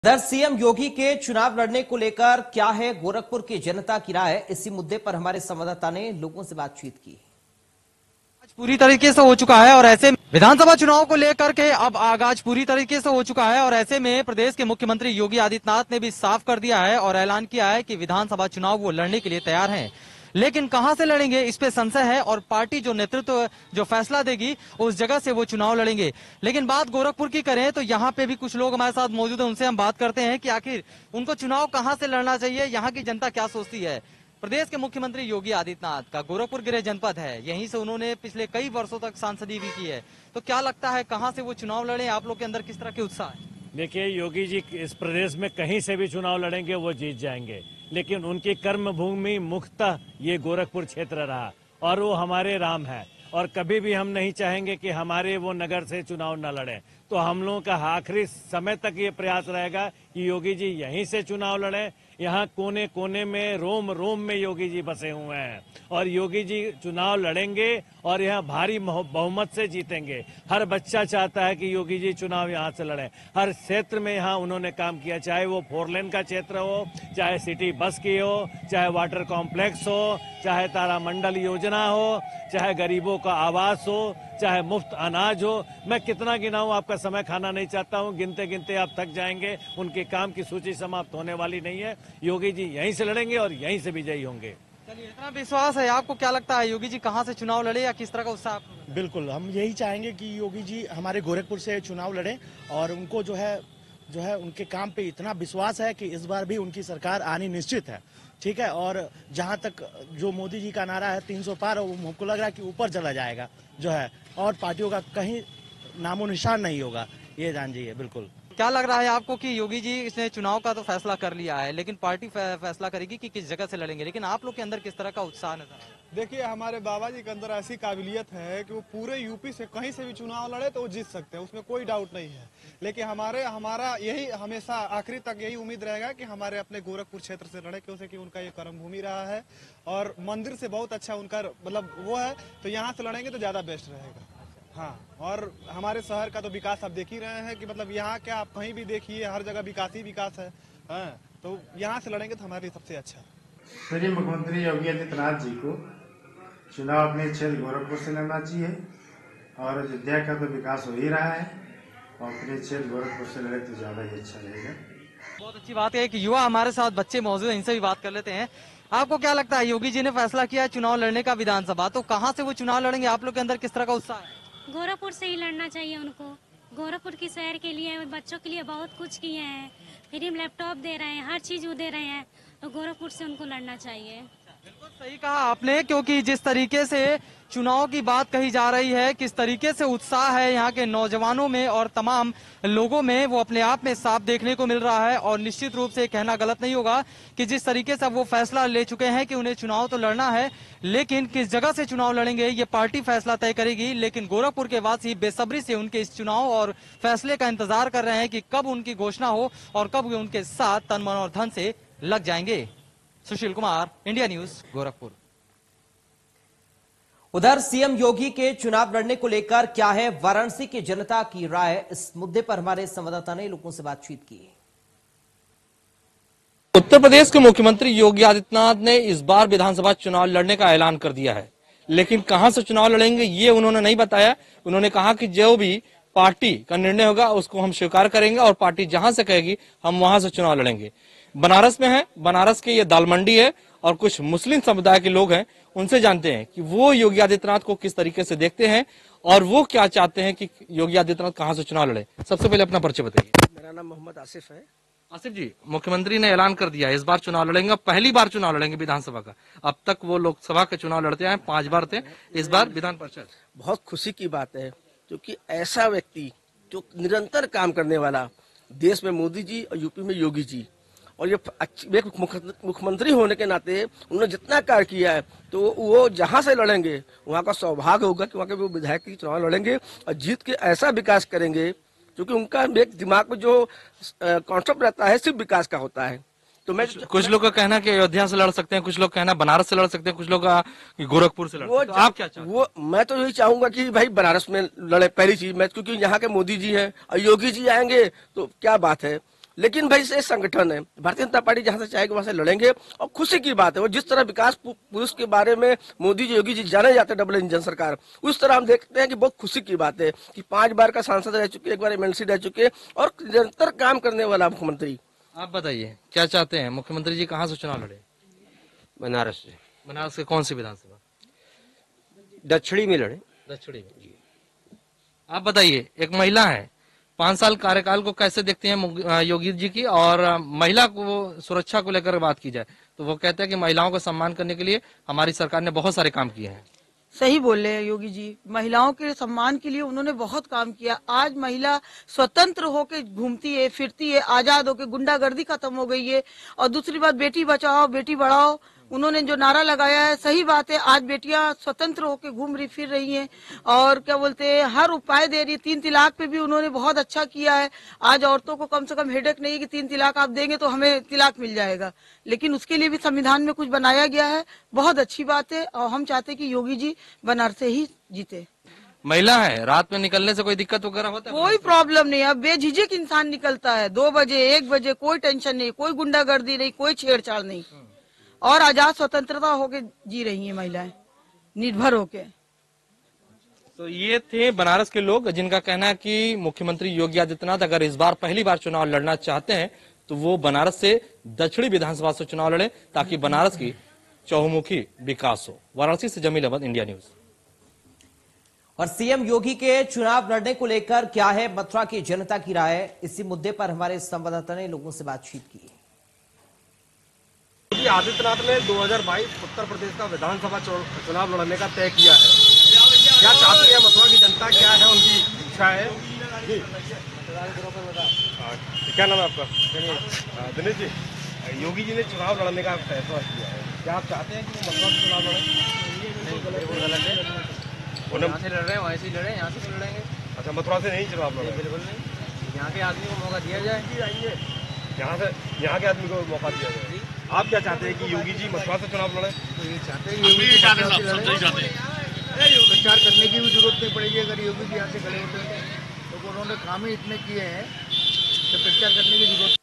इधर सीएम योगी के चुनाव लड़ने को लेकर क्या है गोरखपुर की जनता की राय, इसी मुद्दे पर हमारे संवाददाता ने लोगों से बातचीत की। आज पूरी तरीके से हो चुका है और ऐसे विधानसभा चुनाव को लेकर के अब आगाज पूरी तरीके से हो चुका है और ऐसे में प्रदेश के मुख्यमंत्री योगी आदित्यनाथ ने भी साफ कर दिया है और ऐलान किया है कि विधानसभा चुनाव वो लड़ने के लिए तैयार हैं। लेकिन कहां से लड़ेंगे इस पे संशय है और पार्टी जो नेतृत्व जो फैसला देगी उस जगह से वो चुनाव लड़ेंगे। लेकिन बात गोरखपुर की करें तो यहाँ पे भी कुछ लोग हमारे साथ मौजूद हैं, उनसे हम बात करते हैं कि आखिर उनको चुनाव कहां से लड़ना चाहिए, यहाँ की जनता क्या सोचती है। प्रदेश के मुख्यमंत्री योगी आदित्यनाथ का गोरखपुर गृह जनपद है, यहीं से उन्होंने पिछले कई वर्षों तक सांसदी भी की है, तो क्या लगता है कहां से वो चुनाव लड़े, आप लोग के अंदर किस तरह के उत्साह है? देखिए, योगी जी इस प्रदेश में कहीं से भी चुनाव लड़ेंगे वो जीत जाएंगे, लेकिन उनकी कर्म भूमि मुख्यतः ये गोरखपुर क्षेत्र रहा और वो हमारे राम है और कभी भी हम नहीं चाहेंगे कि हमारे वो नगर से चुनाव न लड़ें। तो हम लोगों का आखिरी समय तक ये प्रयास रहेगा कि योगी जी यहीं से चुनाव लड़ें। यहाँ कोने कोने में रोम रोम में योगी जी बसे हुए हैं और योगी जी चुनाव लड़ेंगे और यहाँ भारी बहुमत से जीतेंगे। हर बच्चा चाहता है कि योगी जी चुनाव यहाँ से लड़ें। हर क्षेत्र में यहाँ उन्होंने काम किया, चाहे वो 4 लेन का क्षेत्र हो, चाहे सिटी बस की हो, चाहे वाटर कॉम्प्लेक्स हो, चाहे तारामंडल योजना हो, चाहे गरीबों का आवास हो, चाहे मुफ्त अनाज हो। मैं कितना गिनाऊं, आपका समय खाना नहीं चाहता हूं, गिनते गिनते आप थक जाएंगे। उनके काम की सूची समाप्त होने वाली नहीं है। योगी जी यहीं से लड़ेंगे और यहीं से विजयी होंगे। चलिए, इतना विश्वास है आपको, क्या लगता है योगी जी कहां से चुनाव लड़े या किस तरह का उत्साह? बिल्कुल, हम यही चाहेंगे कि योगी जी हमारे गोरखपुर से चुनाव लड़े और उनको जो है उनके काम पे इतना विश्वास है कि इस बार भी उनकी सरकार आनी निश्चित है। ठीक है, और जहां तक जो मोदी जी का नारा है 300 पार, वो हमको लग रहा है कि ऊपर चला जाएगा जो है, और पार्टियों का कहीं नामो निशान नहीं होगा, ये जान जाइए। बिल्कुल। क्या लग रहा है आपको कि योगी जी इसने चुनाव का तो फैसला कर लिया है, लेकिन पार्टी फैसला करेगी कि किस जगह से लड़ेंगे, लेकिन आप लोग के अंदर किस तरह का उत्साह नजर आ रहा है? देखिए, हमारे बाबा जी के अंदर ऐसी काबिलियत है कि वो पूरे यूपी से कहीं से भी चुनाव लड़े तो वो जीत सकते हैं, उसमें कोई डाउट नहीं है। लेकिन हमारा यही हमेशा आखिरी तक यही उम्मीद रहेगा कि हमारे अपने गोरखपुर क्षेत्र से लड़े, क्योंकि उनका ये कर्म भूमि रहा है और मंदिर से बहुत अच्छा उनका मतलब वो है, तो यहाँ से लड़ेंगे तो ज्यादा बेस्ट रहेगा। हाँ, और हमारे शहर का तो विकास आप देख ही रहे हैं कि मतलब यहाँ क्या आप कहीं भी देखिए, हर जगह विकास ही विकास है। हाँ, तो यहाँ से लड़ेंगे तो हमारे लिए सबसे अच्छा है। श्री मुख्यमंत्री योगी आदित्यनाथ जी को चुनाव अपने क्षेत्र गोरखपुर से लड़ना चाहिए और अयोध्या का तो विकास हो ही रहा है और अपने क्षेत्र गोरखपुर से लड़े तो ज्यादा ही अच्छा रहेगा। बहुत अच्छी बात है कि युवा हमारे साथ बच्चे मौजूद हैं, इनसे भी बात कर लेते हैं। आपको क्या लगता है, योगी जी ने फैसला किया है चुनाव लड़ने का विधानसभा, तो कहां से वो चुनाव लड़ेंगे, आप लोग के अंदर किस तरह का उत्साह है? गोरखपुर से ही लड़ना चाहिए उनको। गोरखपुर की शहर के लिए बच्चों के लिए बहुत कुछ किए हैं, फ्री में लैपटॉप दे रहे हैं, हर चीज वो दे रहे हैं, तो गोरखपुर से उनको लड़ना चाहिए। बिल्कुल सही कहा आपने, क्योंकि जिस तरीके से चुनाव की बात कही जा रही है, किस तरीके से उत्साह है यहाँ के नौजवानों में और तमाम लोगों में, वो अपने आप में साफ देखने को मिल रहा है। और निश्चित रूप से कहना गलत नहीं होगा कि जिस तरीके से वो फैसला ले चुके हैं कि उन्हें चुनाव तो लड़ना है, लेकिन किस जगह से चुनाव लड़ेंगे ये पार्टी फैसला तय करेगी। लेकिन गोरखपुर के वासी बेसब्री से उनके इस चुनाव और फैसले का इंतजार कर रहे हैं कि कब उनकी घोषणा हो और कब वे उनके साथ तन मन और धन से लग जाएंगे। Sushil Kumar, India news, Gorakhpur. उधर सीएम योगी के चुनाव लड़ने को लेकर क्या है वाराणसी की जनता की राय, इस मुद्दे पर हमारे संवाददाता ने लोगों से बातचीत की। उत्तर प्रदेश के मुख्यमंत्री योगी आदित्यनाथ ने इस बार विधानसभा चुनाव लड़ने का ऐलान कर दिया है, लेकिन कहां से चुनाव लड़ेंगे ये उन्होंने नहीं बताया। उन्होंने कहा कि जो भी पार्टी का निर्णय होगा उसको हम स्वीकार करेंगे और पार्टी जहां से कहेगी हम वहां से चुनाव लड़ेंगे। बनारस में है, बनारस के ये दाल मंडी है और कुछ मुस्लिम समुदाय के लोग हैं, उनसे जानते हैं कि वो योगी आदित्यनाथ को किस तरीके से देखते हैं और वो क्या चाहते हैं कि योगी आदित्यनाथ कहां से चुनाव लड़े। सबसे पहले अपना परिचय बताइए। मेरा नाम मोहम्मद आसिफ है। आसिफ जी, मुख्यमंत्री ने ऐलान कर दिया है इस बार चुनाव लड़ेंगे, पहली बार चुनाव लड़ेंगे विधानसभा का। अब तक वो लोकसभा के चुनाव लड़ते आए, 5 बार थे, इस बार विधान परिषद। बहुत खुशी की बात है, क्योंकि ऐसा व्यक्ति जो निरंतर काम करने वाला, देश में मोदी जी और यूपी में योगी जी, और ये मुख्यमंत्री होने के नाते उन्होंने जितना कार्य किया है, तो वो जहां से लड़ेंगे वहां का सौभाग्य होगा कि वहां के वो विधायक की चुनाव लड़ेंगे और जीत के ऐसा विकास करेंगे, क्योंकि उनका एक दिमाग में जो कॉन्सेप्ट रहता है सिर्फ विकास का होता है। तो मैं कुछ लोग का कहना कि अयोध्या से लड़ सकते हैं, कुछ लोग कहना बनारस से लड़ सकते हैं, कुछ लोग गोरखपुर से लड़ सकते हैं। तो आप क्या चाहते हैं? वो मैं तो यही चाहूंगा कि भाई बनारस में लड़े, पहली चीज मैं, क्योंकि यहाँ के मोदी जी हैं और योगी जी आएंगे तो क्या बात है। लेकिन भाई ये संगठन है, भारतीय जनता पार्टी जहां से चाहेगी वहां से लड़ेंगे। और खुशी की बात है, वो जिस तरह विकास पुरुष के बारे में मोदी जी योगी जी जाने जाते हैं, डबल इंजन सरकार, उस तरह हम देखते हैं कि बहुत खुशी की बात है कि 5 बार का सांसद रह चुके, 1 बार एमएलसी रह चुके और निरंतर काम करने वाला मुख्यमंत्री। आप बताइए क्या चाहते हैं, मुख्यमंत्री जी कहाँ से चुनाव लड़े? बनारस से। बनारस के कौन सी विधानसभा? दक्षिणी में लड़े। दक्षिणी में। आप बताइए, एक महिला है, 5 साल कार्यकाल को कैसे देखते हैं योगी जी की? और महिला को सुरक्षा को लेकर बात की जाए तो वो कहते हैं कि महिलाओं को सम्मान करने के लिए हमारी सरकार ने बहुत सारे काम किए हैं। सही बोल रहे हैं योगी जी, महिलाओं के सम्मान के लिए उन्होंने बहुत काम किया। आज महिला स्वतंत्र होके घूमती है, फिरती है, आजाद होके, गुंडागर्दी खत्म हो गई है। और दूसरी बात, बेटी बचाओ बेटी बढ़ाओ, उन्होंने जो नारा लगाया है सही बात है। आज बेटियां स्वतंत्र होकर घूम रही फिर रही हैं और क्या बोलते हैं, हर उपाय दे रही है। 3 तलाक पे भी उन्होंने बहुत अच्छा किया है। आज औरतों को कम से कम हेडेक नहीं कि 3 तलाक आप देंगे तो हमें तलाक मिल जाएगा, लेकिन उसके लिए भी संविधान में कुछ बनाया गया है। बहुत अच्छी बात है और हम चाहते हैं कि योगी जी बनारस से ही जीते। महिला है, रात में निकलने से कोई दिक्कत वगैरह होता है? कोई प्रॉब्लम नहीं, अब बेझिझक इंसान निकलता है 2 बजे 1 बजे, कोई टेंशन नहीं, कोई गुंडागर्दी नहीं, कोई छेड़छाड़ नहीं और आजाद स्वतंत्रता होके जी रही हैं महिलाएं निर्भर होके। तो ये थे बनारस के लोग जिनका कहना है कि मुख्यमंत्री योगी आदित्यनाथ अगर इस बार पहली बार चुनाव लड़ना चाहते हैं तो वो बनारस से दक्षिणी विधानसभा से चुनाव लड़े ताकि बनारस की चहुमुखी विकास हो। वाराणसी से जमील अहमद, इंडिया न्यूज। और सीएम योगी के चुनाव लड़ने को लेकर क्या है मथुरा की जनता की राय, इसी मुद्दे पर हमारे संवाददाता ने लोगों से बातचीत की। योगी आदित्यनाथ ने 2022 उत्तर प्रदेश का विधानसभा चुनाव लड़ने का तय किया है। क्या चाहती है मथुरा की जनता, क्या है उनकी इच्छा है? क्या नाम है आपका? दिनेश जी, योगी जी ने चुनाव लड़ने का फैसला किया है, क्या आप चाहते हैं कि वो मथुरा से चुनाव लड़े? नहीं, वो गलत है। वो यहाँ से लड़ रहे हैं, वहीं से लड़े, यहाँ से लड़ेंगे। अच्छा, मथुरा से नहीं चुनाव लड़े? बिल्कुल नहीं, यहाँ के आदमी को मौका दिया जाए। यहाँ के आदमी को मौका दिया जाए। आप क्या चाहते हैं कि योगी जी मथुरा से चुनाव लड़े? ये चाहते हैं योगी जी प्रचार करने की भी जरूरत नहीं पड़ेगी अगर योगी जी यहाँ से खड़े होते हैं, तो उन्होंने काम ही इतने किए हैं तो प्रचार करने की जरूरत